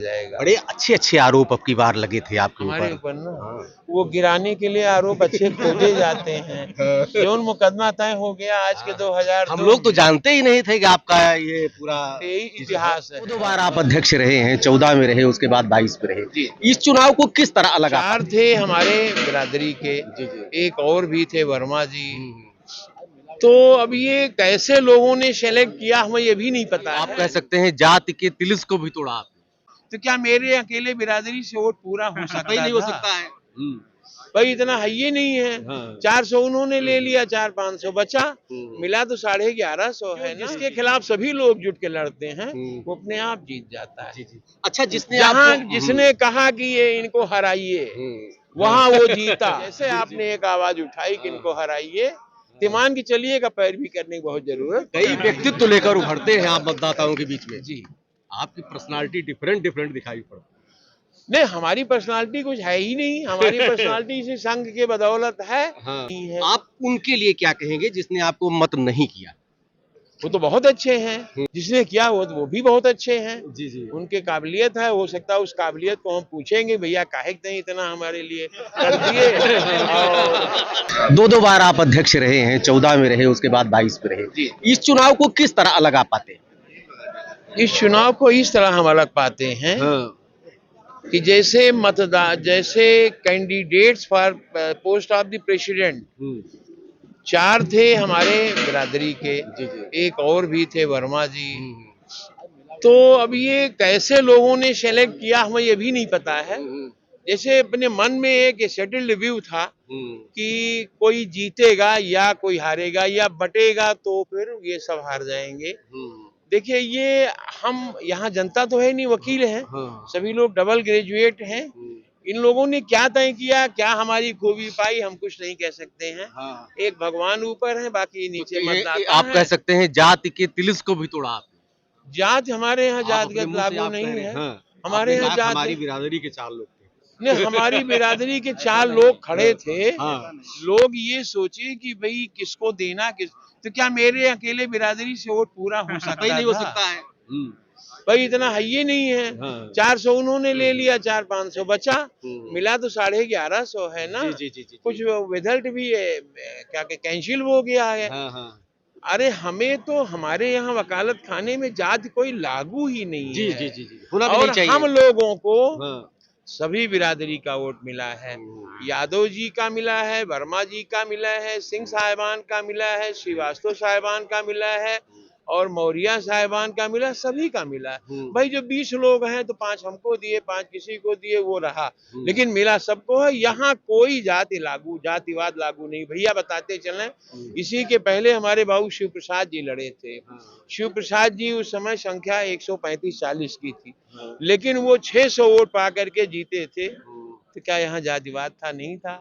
जाएगा। बड़े अच्छे अच्छे आरोप अब की बार लगे थे आपके हमारे ऊपर। ऊपर ना वो गिराने के लिए आरोप अच्छे खोजे जाते हैं। जो मुकदमा तय हो गया आज के 2002 हम लोग तो जानते ही नहीं थे कि आपका ये पूरा यही इतिहास है। दो बार आप अध्यक्ष रहे हैं, 14 में रहे, उसके बाद 22 में रहे। जी। इस चुनाव को किस तरह अलग आप 4 थे हमारे बिरादरी के, जी जी एक और भी थे वर्मा जी। तो अब ये कैसे लोगों ने सेलेक्ट किया हमें ये भी नहीं पता आप है। कह सकते हैं जाति के तिलिस्म को भी तोड़ा आपने। तो क्या मेरे अकेले बिरादरी से वोट पूरा हो सकता नहीं हो था? सकता है। भाई इतना है ही नहीं है। हाँ। 400 उन्होंने ले लिया, 400-500 बचा, मिला तो 1150 है ना। जिसके खिलाफ सभी लोग जुट के लड़ते हैं वो अपने आप जीत जाता है। जी जी। अच्छा जिसने जहाँ आपको जिसने कहा कि ये इनको हराइए वहां वो जीता। जैसे आपने एक आवाज उठाई कि इनको हराइए, तो मान के चलिए का पैरवी करने की बहुत जरूरत। कई व्यक्तित्व लेकर उभरते हैं आप मतदाताओं के बीच में। जी आपकी पर्सनालिटी डिफरेंट डिफरेंट दिखाई पड़ती नहीं, हमारी पर्सनालिटी कुछ है ही नहीं। हमारी पर्सनालिटी इसी संघ के बदौलत है। है। हाँ। नहीं है। आप उनके लिए क्या कहेंगे जिसने आपको मत नहीं किया? वो तो बहुत अच्छे हैं, जिसने किया वो भी बहुत अच्छे हैं। जी जी। उनके काबिलियत है, हो सकता है उस काबिलियत को हम पूछेंगे भैया काहे नहीं इतना हमारे लिए कर दिए। और दो बार आप अध्यक्ष रहे हैं, 14 में रहे, उसके बाद 22 में रहे। जी इस चुनाव को किस तरह अलग आप पाते हैं? इस चुनाव को इस तरह हम अलग पाते हैं कि जैसे candidates for post of the president 4 थे हमारे बिरादरी के, जी जी। एक और भी थे वर्मा जी। तो अब ये कैसे लोगों ने सेलेक्ट किया हमें ये भी नहीं पता है। जैसे अपने मन में एक सेटल्ड व्यू था कि कोई जीतेगा या कोई हारेगा या बटेगा तो फिर ये सब हार जाएंगे। देखिए ये हम यहाँ जनता तो है नहीं, वकील हैं, सभी लोग डबल ग्रेजुएट हैं। इन लोगों ने क्या तय किया, क्या हमारी खूबी पाई, हम कुछ नहीं कह सकते हैं। एक भगवान ऊपर है, बाकी नीचे मतदाता आप कह सकते हैं जाति के तिलिस्म को भी तोड़ा आपने। जात हमारे यहाँ आप अपने जातगत मुंह से लागू आप नहीं कह रहे है। हैं। हाँ। हमारे आपने यहाँ कहा जात हमारी बिरादरी के 4 लोग थे। नहीं, हमारी बिरादरी के 4 लोग खड़े थे। हाँ। लोग ये सोचे कि भाई किसको देना तो क्या मेरे अकेले बिरादरी से वोट पूरा हो सकता नहीं हो था? सकता है। भाई इतना है ही नहीं है। हाँ। 400 उन्होंने ले लिया, 400-500 बचा, मिला तो 1150 है ना। जी जी जी जी। कुछ रिजल्ट भी क्या कैंसिल हो गया है। हाँ हाँ। अरे हमें तो हमारे यहाँ वकालत खाने में जात कोई लागू ही नहीं जी है। जी जी जी। होना भी और नहीं चाहिए। हम लोगों को हाँ। सभी बिरादरी का वोट मिला है। यादव जी का मिला है, वर्मा जी का मिला है, सिंह साहिबान का मिला है, श्रीवास्तव साहिबान का मिला है और मौर्य साहिबान का मिला, सभी का मिला। भाई जो 20 लोग हैं तो 5 हमको दिए, 5 किसी को दिए, वो रहा, लेकिन मिला सबको है। यहाँ कोई जातिवाद लागू नहीं। भैया बताते चलें, इसी के पहले हमारे बाबू शिव प्रसाद जी लड़े थे। शिव प्रसाद जी उस समय संख्या 135-40 की थी, लेकिन वो 600 वोट पा करके जीते थे। तो क्या यहाँ जातिवाद था? नहीं था।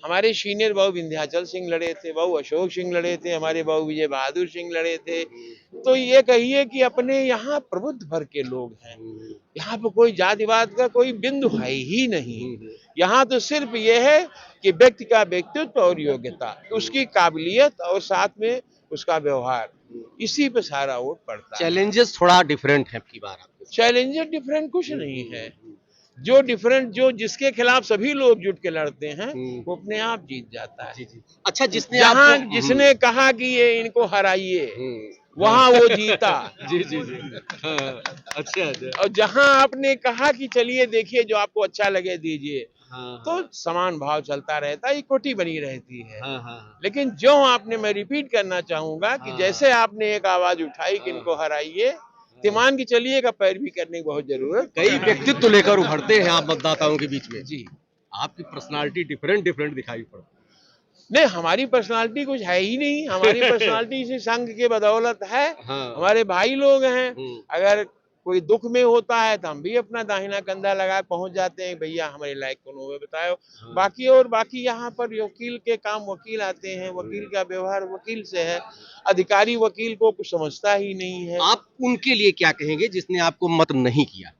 हमारे सीनियर बाबू विंध्याचल सिंह लड़े थे, बाबू अशोक सिंह लड़े थे, हमारे बाबू विजय बहादुर सिंह लड़े थे। तो ये कहिए कि अपने यहाँ प्रबुद्ध भर के लोग हैं। यहाँ पर कोई जातिवाद का कोई बिंदु है ही नहीं। यहाँ तो सिर्फ ये है कि व्यक्ति का व्यक्तित्व और योग्यता, उसकी काबिलियत और साथ में उसका व्यवहार, इसी पे सारा वोट पड़ता है। चैलेंजेस थोड़ा डिफरेंट है आपकी बार आपके। चैलेंजर डिफरेंट कुछ नहीं है। जो जिसके खिलाफ सभी लोग जुट के लड़ते हैं वो अपने आप जीत जाता है। जी जी। अच्छा जिसने जहाँ आपको जिसने कहा कि ये इनको हराइए वहां वो जीता। जी जी जी। हाँ। अच्छा अच्छा। और जहां आपने कहा कि चलिए देखिए जो आपको अच्छा लगे दीजिए, हाँ तो समान भाव चलता रहता है, इक्विटी बनी रहती है। हाँ हाँ। लेकिन जो आपने, मैं रिपीट करना चाहूंगा कि जैसे आपने एक आवाज उठाई कि इनको हराइए, तो मान के चलिए का पैरवी करने की बहुत जरूरत। कई व्यक्तित्व लेकर उभरते हैं आप मतदाताओं के बीच में। जी आपकी पर्सनालिटी डिफरेंट डिफरेंट दिखाई पड़ती नहीं, हमारी पर्सनालिटी कुछ है ही नहीं। हमारी पर्सनालिटी इसी संघ के बदौलत है। हाँ। हमारे भाई लोग हैं, अगर कोई दुख में होता है तो हम भी अपना दाहिना कंधा लगा पहुंच जाते हैं, भैया हमारे लायक कौन हो बताओ। बाकी यहाँ पर वकील के काम वकील आते हैं, वकील का व्यवहार वकील से है, अधिकारी वकील को कुछ समझता ही नहीं है। आप उनके लिए क्या कहेंगे जिसने आपको मत नहीं किया?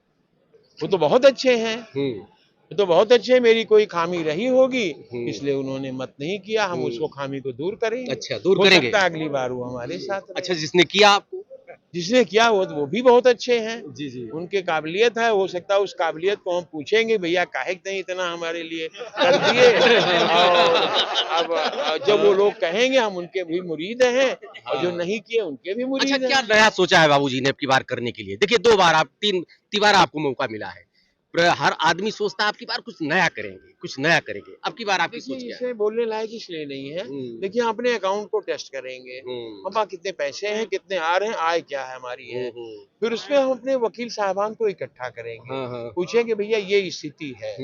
वो तो बहुत अच्छे हैं, वो तो बहुत अच्छे। मेरी कोई खामी रही होगी इसलिए उन्होंने मत नहीं किया, हम उसको खामी को दूर करेंगे। अच्छा दूर हो करेंगे। सकता है अगली बार वो हमारे साथ रहे। अच्छा जिसने किया आपको जिसने किया वो भी बहुत अच्छे हैं, जी जी उनके काबिलियत है, हो सकता है उस काबिलियत को हम पूछेंगे भैया काहे नहीं इतना हमारे लिए कर दिए। और अब जब वो लोग कहेंगे हम उनके भी मुरीद हैं, और जो नहीं किए उनके भी अच्छा, मुरीद क्या हैं। नया सोचा है बाबूजी ने अब की बार करने के लिए? देखिए 2 बार आप 3 बार आपको मौका मिला है। हर आदमी सोचता है अब की बार कुछ नया करेंगे, कुछ नया करेंगे। अब की बार आपकी देखिए सोच क्या है? इसे बोलने लायक इसलिए नहीं है। हम्म। देखिए हम अपने अकाउंट को टेस्ट करेंगे, हमारे कितने पैसे हैं, कितने आ रहे हैं, आय क्या है हमारी है। फिर उसमें हम अपने वकील साहबान को इकट्ठा करेंगे, हाँ, हाँ। पूछेंगे भैया ये स्थिति है।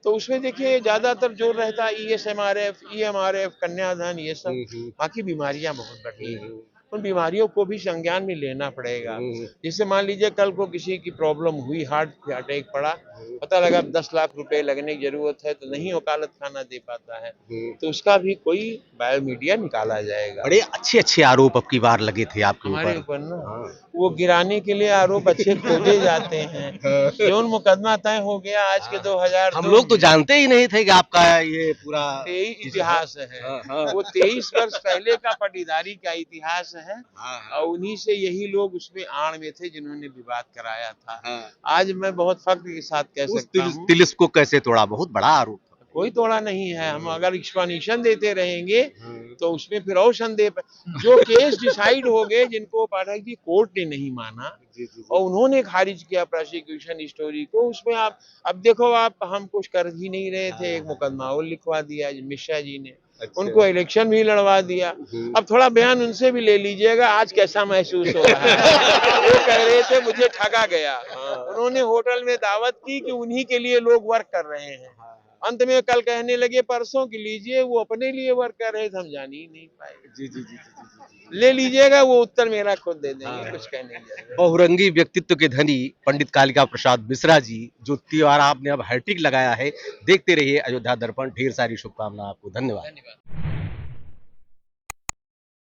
तो उसमें देखिए ज्यादातर जोर रहता है ईएसएमआरएफ, ईएमआरएफ, कन्याधन, ये सब। बाकी बीमारियां बहुत बढ़ रही हैं, उन बीमारियों को भी संज्ञान में लेना पड़ेगा। जैसे मान लीजिए कल को किसी की प्रॉब्लम हुई, हार्ट अटैक पड़ा, पता लगा 10 लाख रुपए लगने की जरूरत है, तो नहीं वकालत खाना दे पाता है, तो उसका भी कोई बायोमीडिया निकाला जाएगा। बड़े अच्छे-अच्छे आरोप अब की बार लगे थे आपके हमारे ऊपर। ऊपर ना वो गिराने के लिए आरोप अच्छे खोजे जाते हैं। जो मुकदमा तय हो गया आज के 2002 हम लोग तो में, जानते ही नहीं थे कि आपका ये पूरा यही इतिहास है। हाँ, हाँ। वो 23 वर्ष पहले का पटीदारी का इतिहास है, हाँ, हाँ। और उन्हीं से यही लोग उसमें आड़ में थे जिन्होंने विवाद कराया था। हाँ। आज मैं बहुत फख्र के साथ कह उस सकता हूँ तिलिस्म को कैसे तोड़ा? बहुत बड़ा आरोप था। कोई तोड़ा नहीं है। हम अगर एक्सप्लेनेशन देते रहेंगे तो उसमें फिर और संदेह जो केस डिसाइड हो गए, जिनको पाठक जी कोर्ट ने नहीं माना और उन्होंने खारिज किया प्रोसिक्यूशन स्टोरी को, उसमें आप अब देखो, आप हम कुछ कर ही नहीं रहे थे, एक मुकदमा और लिखवा दिया मिश्रा जी ने। अच्छा। उनको इलेक्शन भी लड़वा दिया। अब थोड़ा बयान उनसे भी ले लीजिएगा, आज कैसा महसूस हो रहा है। वो कह रहे थे मुझे ठगा गया। उन्होंने होटल में दावत की कि उन्हीं के लिए लोग वर्क कर रहे हैं, अंत में कल कहने लगे परसों की लीजिए, वो अपने लिए वर्क कर रहे थे, हम जान ही नहीं पाए। जी। ले लीजिएगा, वो उत्तर मेरा खुद दे देंगे, कुछ कहने की जरूरत नहीं। बहुरंगी व्यक्तित्व के धनी पंडित कालिका प्रसाद मिश्रा जी, जो त्योहार आपने अब हैट्रिक लगाया है। देखते रहिए अयोध्या दर्पण। ढेर सारी शुभकामनाएं आपको। धन्यवाद।